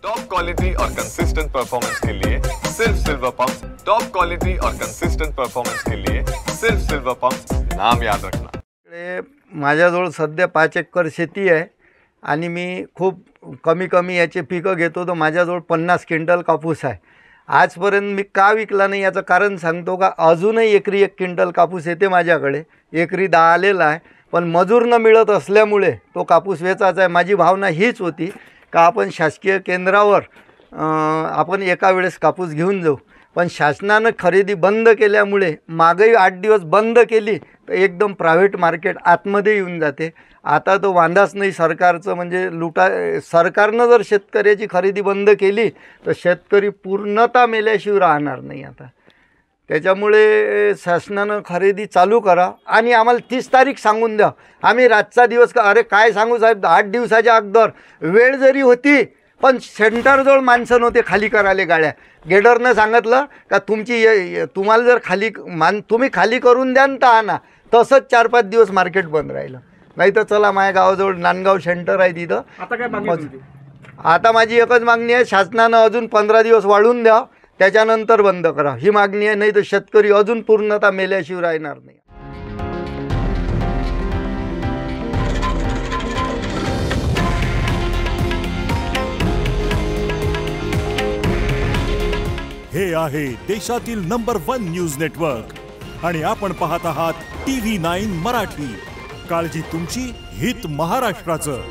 Top quality और consistent performance के लिए सिर्फ सिल्वर पंप्स। टॉप क्वालिटी और कंसिस्टेंट परफॉर्मेंस के लिए सिर्फ सिल्वर पंप्स, नाम याद रखना। माझ्याजवळ सध्या 5 एकर शेती आहे आणि मी खूप कमी याचे पिकं घेतो। तर माझ्याजवळ 50 क्विंटल कापूस आहे। आजपर्यंत मी का विकला नाही याचं कारण सांगतो का, अजूनही एकरी 1 क्विंटल कापूस येते माझ्याकडे, एकरी 10 आलेला आहे, पण मजूर न मिळत असल्यामुळे तो कापूस वेचायचा आहे। माझी भावना हीच होती का आपण शासकीय केंद्रावर आपण एका वेळेस कापूस घेऊन जाऊ, पण शासनानं खरेदी बंद केल्यामुळे मागही 8 दिवस बंद केली तर एकदम प्रायव्हेट मार्केट आतमध्ये येऊन जाते। आता तो वांदाच नाही सरकारचं, म्हणजे सरकारनं जर शेतकऱ्याची खरेदी बंद केली तर शेतकरी पूर्णतः मेल्याशिवाय राहणार नाही। आता त्याच्यामुळे शासनानं खरेदी चालू करा आणि आम्हाला 30 तारीख सांगून द्या। आम्ही रातचा दिवस अरे काय सांगू साहेब, 8 दिवसाच्या अगोदर वेळ जरी होती पण सेंटरजवळ माणसं नव्हते खाली करायला गाड्या। गेडरनं सांगितलं का तुम्हाला जर तुम्ही खाली करून द्या तर आणा। तसंच 4-5 दिवस मार्केट बंद राहिलं। नाही तर चला माझ्या गावाजवळ नांदगाव सेंटर आहे तिथं। आता काय मागणी होती? आता माझी एकच मागणी आहे, शासनानं अजून 15 दिवस वाढवून द्या, त्याच्यानंतर बंद करा, ही मागणी आहे। नाही तर शेतकरी अजून पूर्णतः मेल्याशिवाय राहणार नाही। हे आहे देशातील नंबर 1 न्यूज नेटवर्क आणि आपण पाहत आहात TV9 मराठी। काळजी तुमची, हित महाराष्ट्राचं।